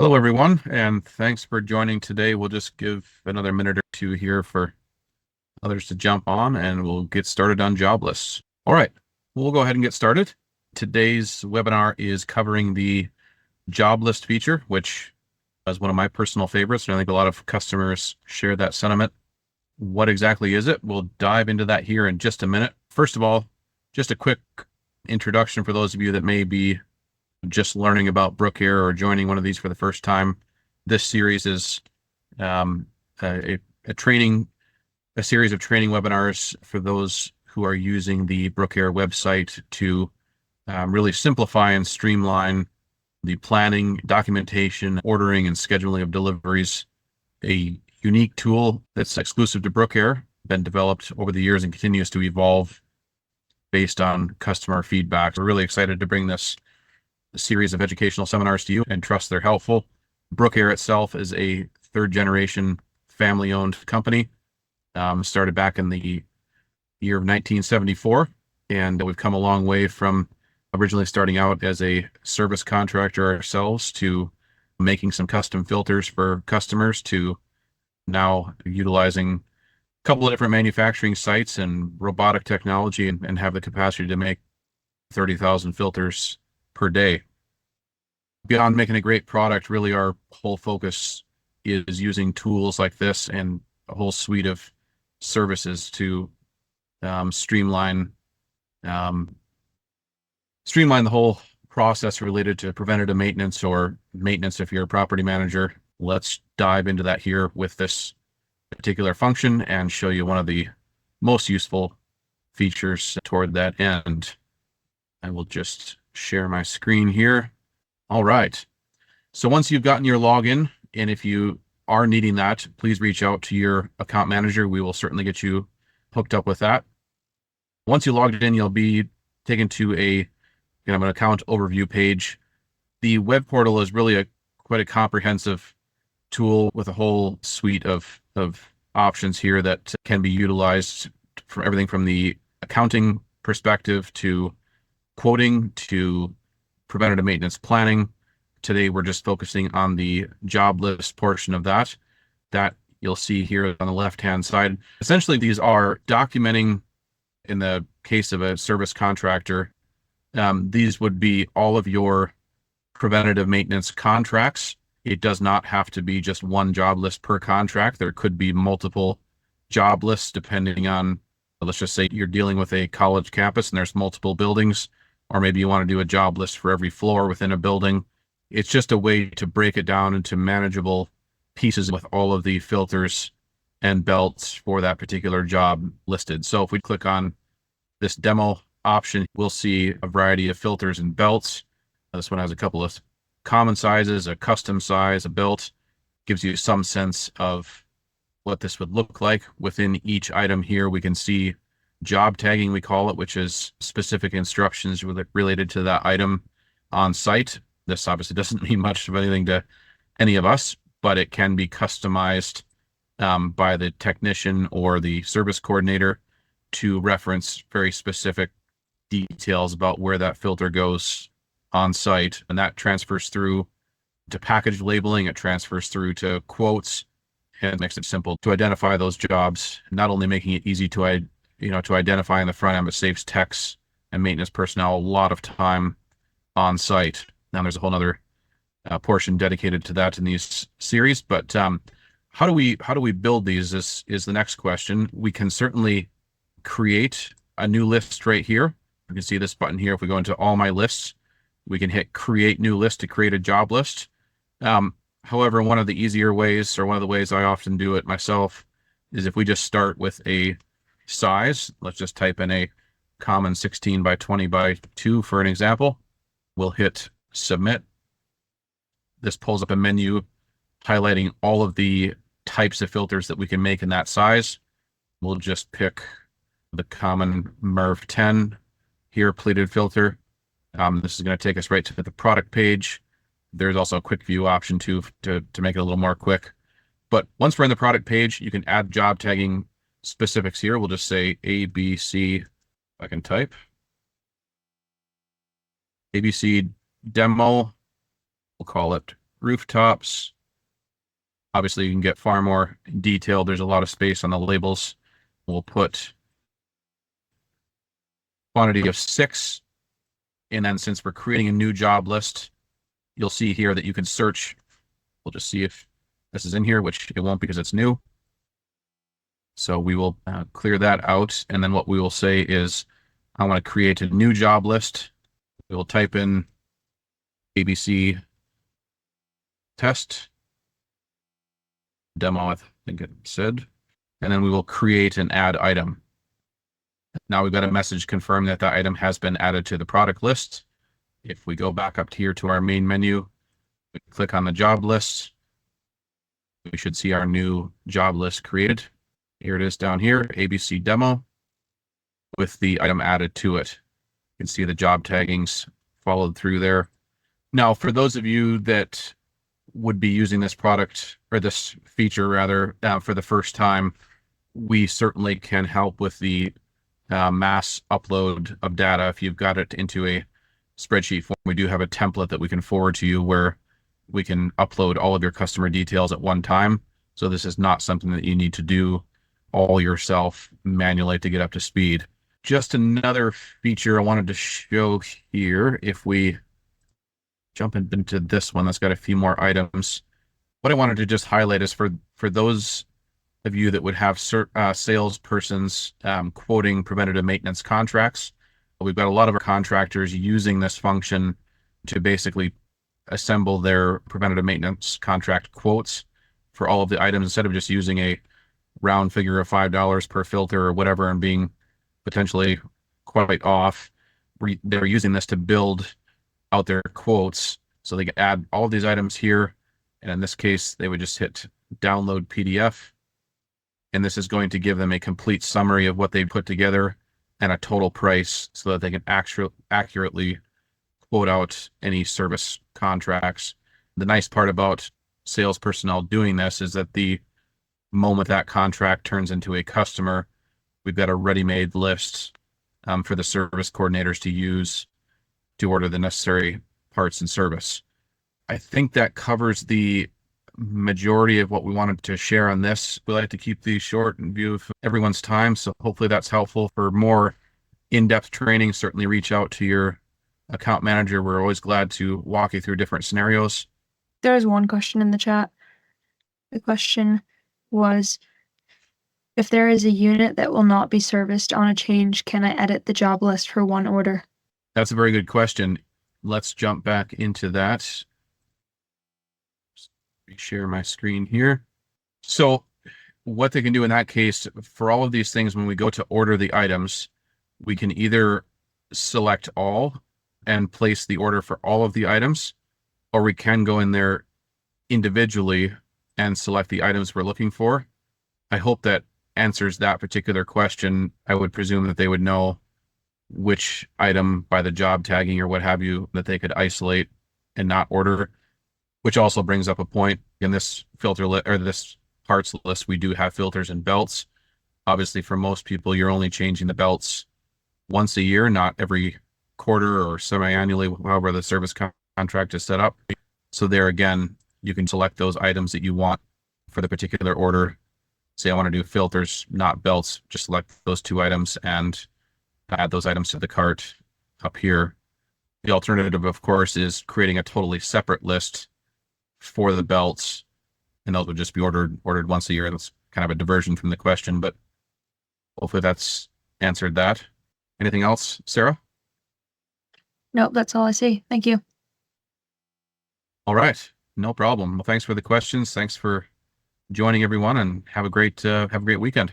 Hello, everyone, and thanks for joining today. We'll just give another minute or two here for others to jump on, and we'll get started on job lists. All right, we'll go ahead and get started. Today's webinar is covering the job list feature, which is one of my personal favorites, and I think a lot of customers share that sentiment. What exactly is it? We'll dive into that here in just a minute. First of all, just a quick introduction for those of you that may be just learning about Brook Air or joining one of these for the first time. This series is a series of training webinars for those who are using the Brook Air website to really simplify and streamline the planning, documentation, ordering, and scheduling of deliveries. A unique tool that's exclusive to Brook Air, been developed over the years and continues to evolve based on customer feedback. We're really excited to bring this series of educational seminars to you and trust they're helpful. Brook Air itself is a third generation family owned company, started back in the year of 1974. And we've come a long way from originally starting out as a service contractor ourselves to making some custom filters for customers to now utilizing a couple of different manufacturing sites and robotic technology and have the capacity to make 30,000 filters per day. Beyond making a great product, really our whole focus is using tools like this and a whole suite of services to streamline the whole process related to preventative maintenance or maintenance if you're a property manager. Let's dive into that here with this particular function and show you one of the most useful features toward that end. I will just share my screen here. All right. So once you've gotten your login, and if you are needing that, please reach out to your account manager. We will certainly get you hooked up with that. Once you logged in, you'll be taken to an account overview page. The web portal is really quite a comprehensive tool with a whole suite of options here that can be utilized for everything from the accounting perspective to quoting to preventative maintenance planning. Today, we're just focusing on the job list portion of that you'll see here on the left-hand side. Essentially, these are documenting, in the case of a service contractor, these would be all of your preventative maintenance contracts. It does not have to be just one job list per contract. There could be multiple job lists depending on, let's just say you're dealing with a college campus and there's multiple buildings, or maybe you want to do a job list for every floor within a building. It's just a way to break it down into manageable pieces with all of the filters and belts for that particular job listed. So if we click on this demo option, we'll see a variety of filters and belts. This one has a couple of common sizes, a custom size, a belt. Gives you some sense of what this would look like. Within each item here, we can see job tagging, we call it, which is specific instructions related to that item on site. This obviously doesn't mean much of anything to any of us, but it can be customized by the technician or the service coordinator to reference very specific details about where that filter goes on site. And that transfers through to package labeling, it transfers through to quotes, and it makes it simple to identify those jobs, not only making it easy to identify in the front end, but saves techs and maintenance personnel a lot of time on site. Now there's a whole other portion dedicated to that in these series, but how do we build these is the next question. We can certainly create a new list right here. You can see this button here. If we go into all my lists, we can hit create new list to create a job list. However, one of the easier ways, or one of the ways I often do it myself, is if we just start with a size. Let's just type in a common 16 by 20 by 2 for an example. We'll hit submit. This pulls up a menu highlighting all of the types of filters that we can make in that size. We'll just pick the common MERV 10 here, pleated filter. This is going to take us right to the product page. There's also a quick view option too to make it a little more quick. But once we're in the product page, you can add job tagging specifics here. We'll just say ABC, if I can type, ABC demo. We'll call it rooftops. Obviously, you can get far more detailed. There's a lot of space on the labels. We'll put quantity of 6. And then since we're creating a new job list, you'll see here that you can search. We'll just see if this is in here, which it won't because it's new. So we will clear that out. And then what we will say is, I want to create a new job list. We will type in ABC test demo, I think it said, and then we will create an add item. Now we've got a message confirming that that item has been added to the product list. If we go back up here to our main menu, we click on the job list, we should see our new job list created. Here it is down here, ABC demo, with the item added to it. You can see the job taggings followed through there. Now, for those of you that would be using this product, or this feature rather, for the first time, we certainly can help with the mass upload of data. If you've got it into a spreadsheet form, we do have a template that we can forward to you where we can upload all of your customer details at one time. So this is not something that you need to do all yourself manually to get up to speed. Just another feature I wanted to show here. If we jump into this one that's got a few more items, what I wanted to just highlight is for those of you that would have salespersons quoting preventative maintenance contracts. We've got a lot of our contractors using this function to basically assemble their preventative maintenance contract quotes for all of the items instead of just using a round figure of $5 per filter or whatever and being potentially quite off. They're using this to build out their quotes, so they can add all of these items here, and in this case they would just hit download PDF, and this is going to give them a complete summary of what they put together and a total price so that they can accurately quote out any service contracts. The nice part about sales personnel doing this is that the moment that contract turns into a customer, we've got a ready-made list for the service coordinators to use to order the necessary parts and service. I think that covers the majority of what we wanted to share on this. We like to keep these short in view of everyone's time, so hopefully that's helpful. For more in-depth training, certainly reach out to your account manager. We're always glad to walk you through different scenarios. There is one question in the chat. The question was, if there is a unit that will not be serviced on a change, can I edit the job list for one order? That's a very good question. Let's jump back into that. Share my screen here. So what they can do in that case, for all of these things, when we go to order the items, we can either select all and place the order for all of the items, or we can go in there individually and select the items we're looking for. I hope that answers that particular question. I would presume that they would know which item by the job tagging or what have you that they could isolate and not order, which also brings up a point. In this filter list or this parts list, we do have filters and belts. Obviously, for most people, you're only changing the belts once a year, not every quarter or semi-annually, however the service contract is set up. So there again, you can select those items that you want for the particular order. Say I want to do filters, not belts, just select those two items and add those items to the cart up here. The alternative, of course, is creating a totally separate list for the belts, and those would just be ordered once a year. That's kind of a diversion from the question, but hopefully that's answered that. Anything else, Sarah? Nope, that's all I see. Thank you. All right, no problem. Well, thanks for the questions. Thanks for joining, everyone, and have a great weekend.